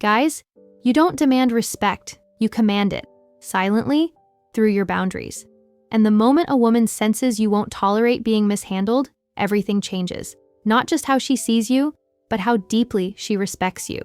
Guys, you don't demand respect, you command it, silently, through your boundaries. And the moment a woman senses you won't tolerate being mishandled, everything changes. Not just how she sees you, but how deeply she respects you.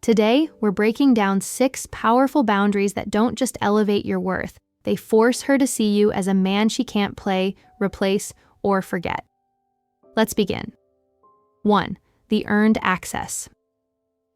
Today, we're breaking down 6 powerful boundaries that don't just elevate your worth. They force her to see you as a man she can't play, replace, or forget. Let's begin. 1. The earned access.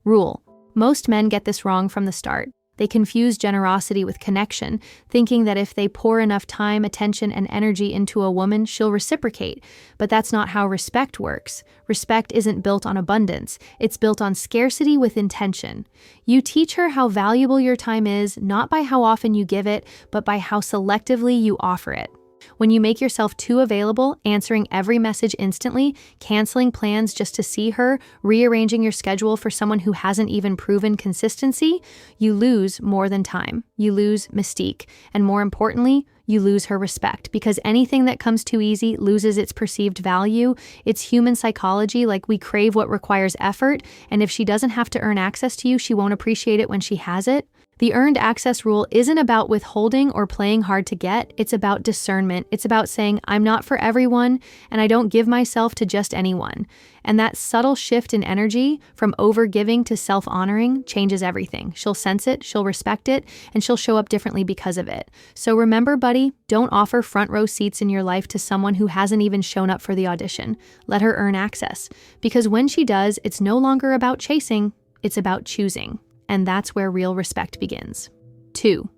Rule. Most men get this wrong from the start. They confuse generosity with connection, thinking that if they pour enough time, attention, and energy into a woman, she'll reciprocate. But that's not how respect works. Respect isn't built on abundance. It's built on scarcity with intention. You teach her how valuable your time is, not by how often you give it, but by how selectively you offer it. When you make yourself too available, answering every message instantly, canceling plans just to see her, rearranging your schedule for someone who hasn't even proven consistency, you lose more than time. You lose mystique. And more importantly, you lose her respect, because anything that comes too easy loses its perceived value. It's human psychology, like we crave what requires effort, and if she doesn't have to earn access to you, she won't appreciate it when she has it. The earned access rule isn't about withholding or playing hard to get. It's about discernment. It's about saying, I'm not for everyone, and I don't give myself to just anyone. And that subtle shift in energy from overgiving to self-honoring changes everything. She'll sense it, she'll respect it, and she'll show up differently because of it. So remember, buddy, don't offer front row seats in your life to someone who hasn't even shown up for the audition. Let her earn access. Because when she does, it's no longer about chasing, it's about choosing. And that's where real respect begins. 2.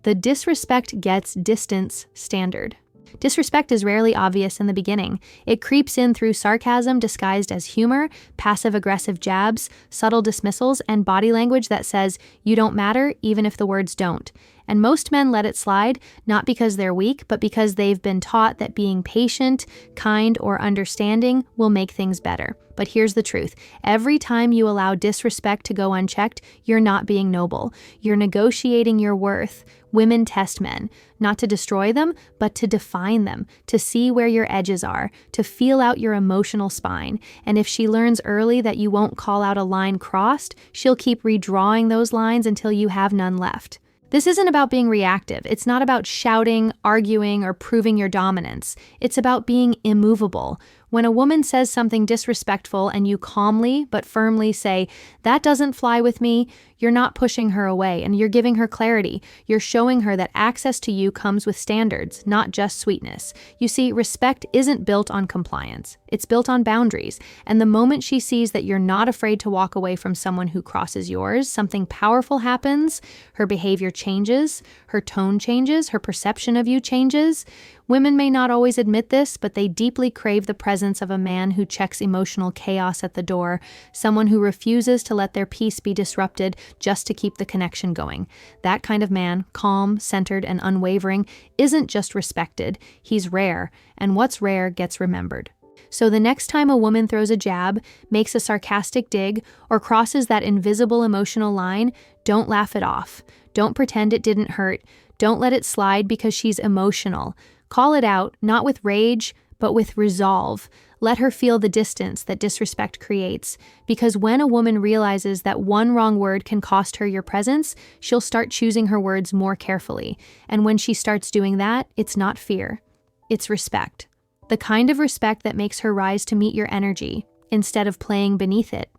The disrespect gets distance standard. Disrespect is rarely obvious in the beginning. It creeps in through sarcasm disguised as humor, passive-aggressive jabs, subtle dismissals, and body language that says, you don't matter, even if the words don't. And most men let it slide, not because they're weak, but because they've been taught that being patient, kind, or understanding will make things better. But here's the truth. Every time you allow disrespect to go unchecked, you're not being noble. You're negotiating your worth. Women test men, not to destroy them, but to define them, to see where your edges are, to feel out your emotional spine. And if she learns early that you won't call out a line crossed, she'll keep redrawing those lines until you have none left. This isn't about being reactive. It's not about shouting, arguing, or proving your dominance. It's about being immovable. When a woman says something disrespectful and you calmly but firmly say, that doesn't fly with me, you're not pushing her away and you're giving her clarity. You're showing her that access to you comes with standards, not just sweetness. You see, respect isn't built on compliance. It's built on boundaries. And the moment she sees that you're not afraid to walk away from someone who crosses yours, something powerful happens. Her behavior changes, her tone changes, her perception of you changes. Women may not always admit this, but they deeply crave the presence of a man who checks emotional chaos at the door, someone who refuses to let their peace be disrupted just to keep the connection going. That kind of man, calm, centered, and unwavering, isn't just respected, he's rare, and what's rare gets remembered. So the next time a woman throws a jab, makes a sarcastic dig, or crosses that invisible emotional line, don't laugh it off. Don't pretend it didn't hurt. Don't let it slide because she's emotional. Call it out, not with rage, but with resolve. Let her feel the distance that disrespect creates. Because when a woman realizes that one wrong word can cost her your presence, she'll start choosing her words more carefully. And when she starts doing that, it's not fear. It's respect. The kind of respect that makes her rise to meet your energy, instead of playing beneath it.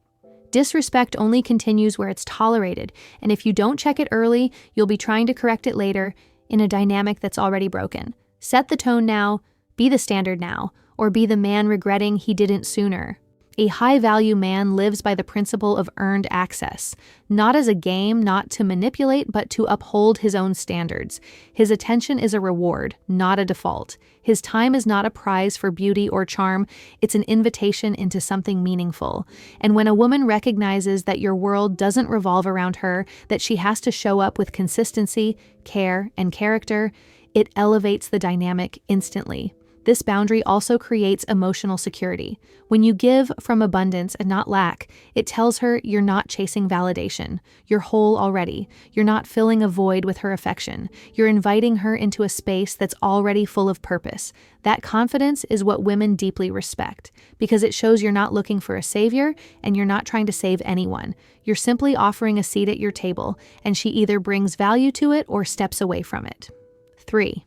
Disrespect only continues where it's tolerated, and if you don't check it early, you'll be trying to correct it later in a dynamic that's already broken. Set the tone now, be the standard now, or be the man regretting he didn't sooner. A high-value man lives by the principle of earned access, not as a game, not to manipulate, but to uphold his own standards. His attention is a reward, not a default. His time is not a prize for beauty or charm, it's an invitation into something meaningful. And when a woman recognizes that your world doesn't revolve around her, that she has to show up with consistency, care, and character, it elevates the dynamic instantly. This boundary also creates emotional security. When you give from abundance and not lack, it tells her you're not chasing validation. You're whole already. You're not filling a void with her affection. You're inviting her into a space that's already full of purpose. That confidence is what women deeply respect, because it shows you're not looking for a savior and you're not trying to save anyone. You're simply offering a seat at your table, and she either brings value to it or steps away from it. 3.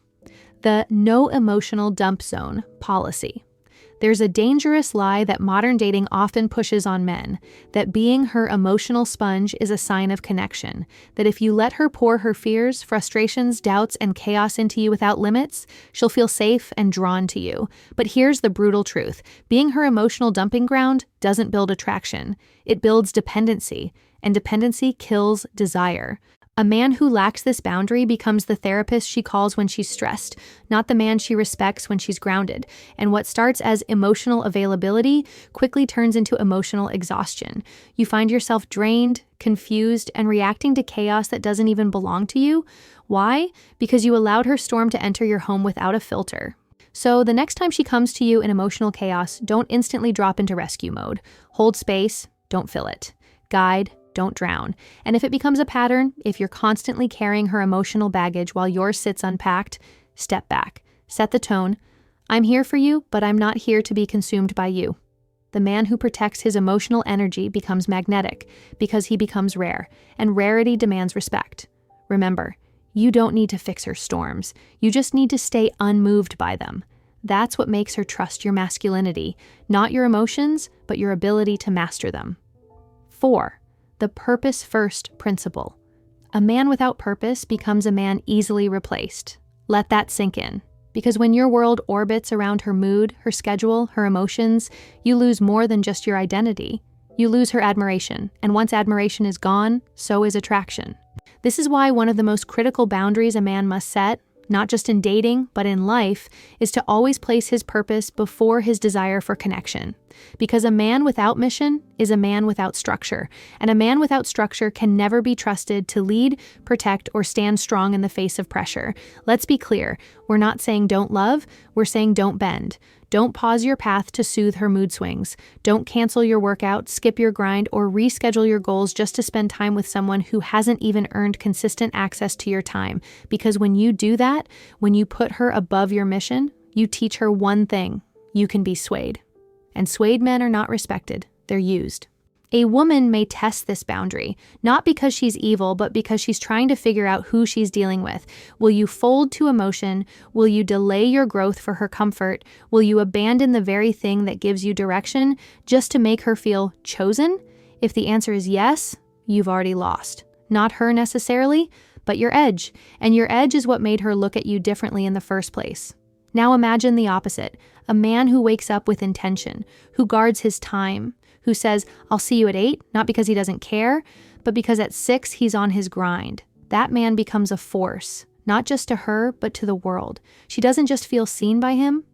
The no emotional dump zone policy. There's a dangerous lie that modern dating often pushes on men, that being her emotional sponge is a sign of connection, that if you let her pour her fears, frustrations, doubts, and chaos into you without limits, she'll feel safe and drawn to you. But here's the brutal truth. Being her emotional dumping ground doesn't build attraction. It builds dependency, and dependency kills desire. A man who lacks this boundary becomes the therapist she calls when she's stressed, not the man she respects when she's grounded. And what starts as emotional availability quickly turns into emotional exhaustion. You find yourself drained, confused, and reacting to chaos that doesn't even belong to you. Why? Because you allowed her storm to enter your home without a filter. So the next time she comes to you in emotional chaos, don't instantly drop into rescue mode. Hold space, don't fill it. Guide, don't drown. And if it becomes a pattern, if you're constantly carrying her emotional baggage while yours sits unpacked, step back. Set the tone. I'm here for you, but I'm not here to be consumed by you. The man who protects his emotional energy becomes magnetic because he becomes rare, and rarity demands respect. Remember, you don't need to fix her storms. You just need to stay unmoved by them. That's what makes her trust your masculinity, not your emotions, but your ability to master them. 4. The purpose-first principle. A man without purpose becomes a man easily replaced. Let that sink in. Because when your world orbits around her mood, her schedule, her emotions, you lose more than just your identity. You lose her admiration, and once admiration is gone, so is attraction. This is why one of the most critical boundaries a man must set, not just in dating, but in life, is to always place his purpose before his desire for connection. Because a man without mission is a man without structure, and a man without structure can never be trusted to lead, protect, or stand strong in the face of pressure. Let's be clear, we're not saying don't love, we're saying don't bend. Don't pause your path to soothe her mood swings. Don't cancel your workout, skip your grind, or reschedule your goals just to spend time with someone who hasn't even earned consistent access to your time. Because when you do that, when you put her above your mission, you teach her one thing: you can be swayed. And swayed men are not respected, they're used. A woman may test this boundary, not because she's evil, but because she's trying to figure out who she's dealing with. Will you fold to emotion? Will you delay your growth for her comfort? Will you abandon the very thing that gives you direction just to make her feel chosen? If the answer is yes, you've already lost. Not her necessarily, but your edge. And your edge is what made her look at you differently in the first place. Now imagine the opposite, a man who wakes up with intention, who guards his time, who says, I'll see you at 8, not because he doesn't care, but because at 6 he's on his grind. That man becomes a force, not just to her, but to the world. She doesn't just feel seen by him,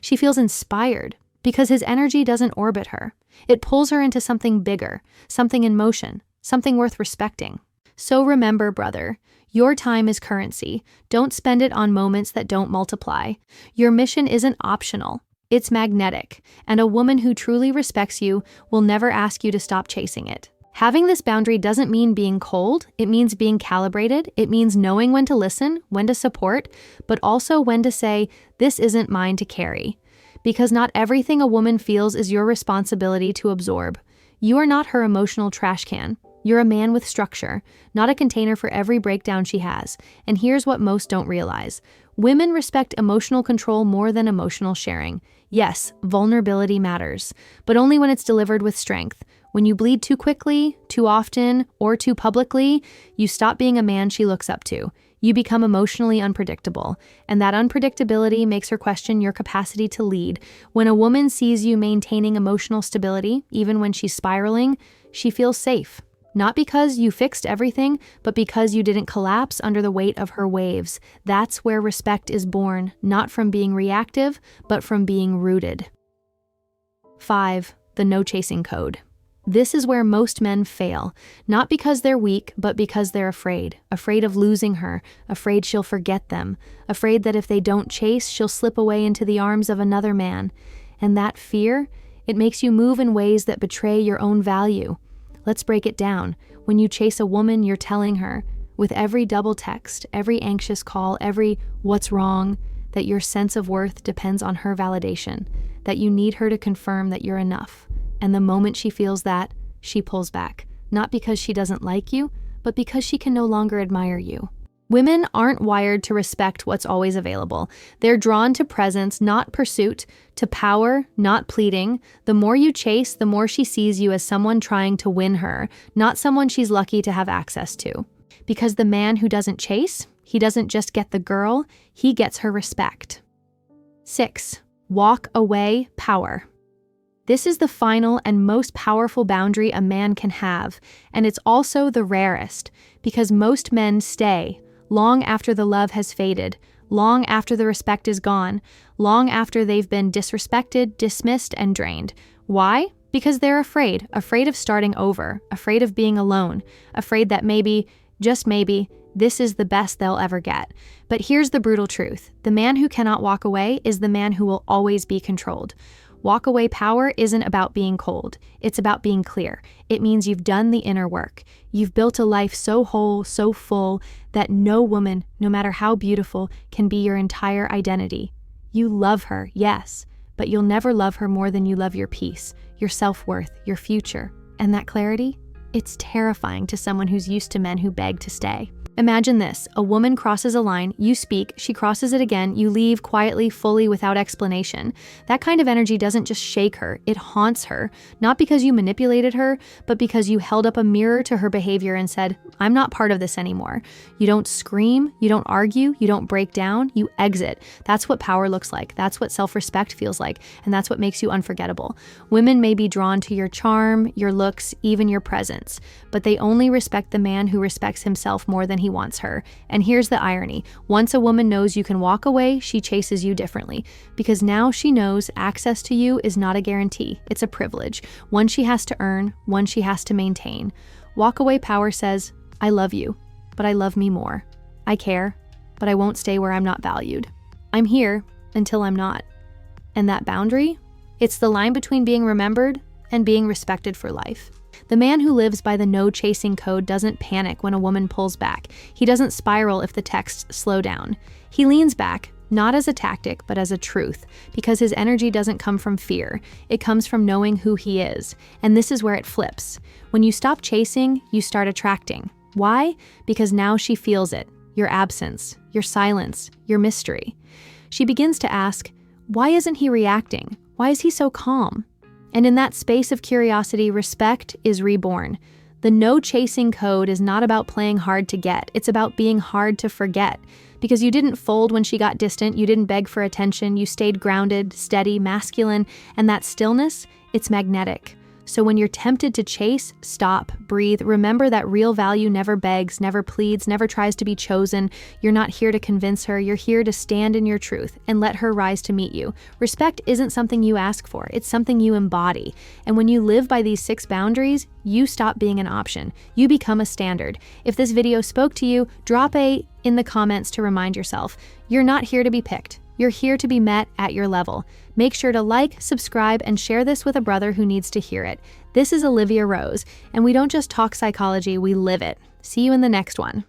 she feels inspired, because his energy doesn't orbit her. It pulls her into something bigger, something in motion, something worth respecting. So remember, brother, your time is currency. Don't spend it on moments that don't multiply. Your mission isn't optional. It's magnetic, and a woman who truly respects you will never ask you to stop chasing it. Having this boundary doesn't mean being cold, it means being calibrated, it means knowing when to listen, when to support, but also when to say, this isn't mine to carry. Because not everything a woman feels is your responsibility to absorb. You are not her emotional trash can. You're a man with structure, not a container for every breakdown she has. And here's what most don't realize. Women respect emotional control more than emotional sharing. Yes, vulnerability matters, but only when it's delivered with strength. When you bleed too quickly, too often, or too publicly, you stop being a man she looks up to. You become emotionally unpredictable, and that unpredictability makes her question your capacity to lead. When a woman sees you maintaining emotional stability, even when she's spiraling, she feels safe. Not because you fixed everything, but because you didn't collapse under the weight of her waves. That's where respect is born, not from being reactive, but from being rooted. 5. The no chasing code. This is where most men fail, not because they're weak, but because they're afraid. Afraid of losing her, afraid she'll forget them, afraid that if they don't chase, she'll slip away into the arms of another man. And that fear, it makes you move in ways that betray your own value. Let's break it down. When you chase a woman, you're telling her, with every double text, every anxious call, every "what's wrong?" that your sense of worth depends on her validation, that you need her to confirm that you're enough. And the moment she feels that, she pulls back, not because she doesn't like you, but because she can no longer admire you. Women aren't wired to respect what's always available. They're drawn to presence, not pursuit, to power, not pleading. The more you chase, the more she sees you as someone trying to win her, not someone she's lucky to have access to. Because the man who doesn't chase, he doesn't just get the girl, he gets her respect. 6. Walk away power. This is the final and most powerful boundary a man can have, and it's also the rarest, because most men stay long after the love has faded, long after the respect is gone, long after they've been disrespected, dismissed, and drained. Why? Because they're afraid of starting over, afraid of being alone, afraid that maybe, just maybe, this is the best they'll ever get. But here's the brutal truth. The man who cannot walk away is the man who will always be controlled. Walk away power isn't about being cold. It's about being clear. It means you've done the inner work. You've built a life so whole, so full, that no woman, no matter how beautiful, can be your entire identity. You love her, yes, but you'll never love her more than you love your peace, your self-worth, your future. And that clarity? It's terrifying to someone who's used to men who beg to stay. Imagine this, a woman crosses a line, you speak, she crosses it again, you leave quietly, fully, without explanation. That kind of energy doesn't just shake her, it haunts her, not because you manipulated her, but because you held up a mirror to her behavior and said, I'm not part of this anymore. You don't scream, you don't argue, you don't break down, you exit. That's what power looks like, that's what self-respect feels like, and that's what makes you unforgettable. Women may be drawn to your charm, your looks, even your presence, but they only respect the man who respects himself more than he wants her. And here's the irony. Once a woman knows you can walk away, she chases you differently. Because now she knows access to you is not a guarantee. It's a privilege. One she has to earn, one she has to maintain. Walk away power says, I love you, but I love me more. I care, but I won't stay where I'm not valued. I'm here until I'm not. And that boundary? It's the line between being remembered and being respected for life. The man who lives by the no-chasing code doesn't panic when a woman pulls back. He doesn't spiral if the texts slow down. He leans back, not as a tactic, but as a truth, because his energy doesn't come from fear. It comes from knowing who he is. And this is where it flips. When you stop chasing, you start attracting. Why? Because now she feels it. Your absence, your silence, your mystery. She begins to ask, why isn't he reacting? Why is he so calm? And in that space of curiosity, respect is reborn. The no-chasing code is not about playing hard to get. It's about being hard to forget. Because you didn't fold when she got distant, you didn't beg for attention, you stayed grounded, steady, masculine, and that stillness, it's magnetic. So when you're tempted to chase, stop, breathe, remember that real value never begs, never pleads, never tries to be chosen. You're not here to convince her, you're here to stand in your truth and let her rise to meet you. Respect isn't something you ask for, it's something you embody. And when you live by these 6 boundaries, you stop being an option. You become a standard. If this video spoke to you, drop a in the comments to remind yourself, you're not here to be picked. You're here to be met at your level. Make sure to like, subscribe, and share this with a brother who needs to hear it. This is Olivia Rose, and we don't just talk psychology, we live it. See you in the next one.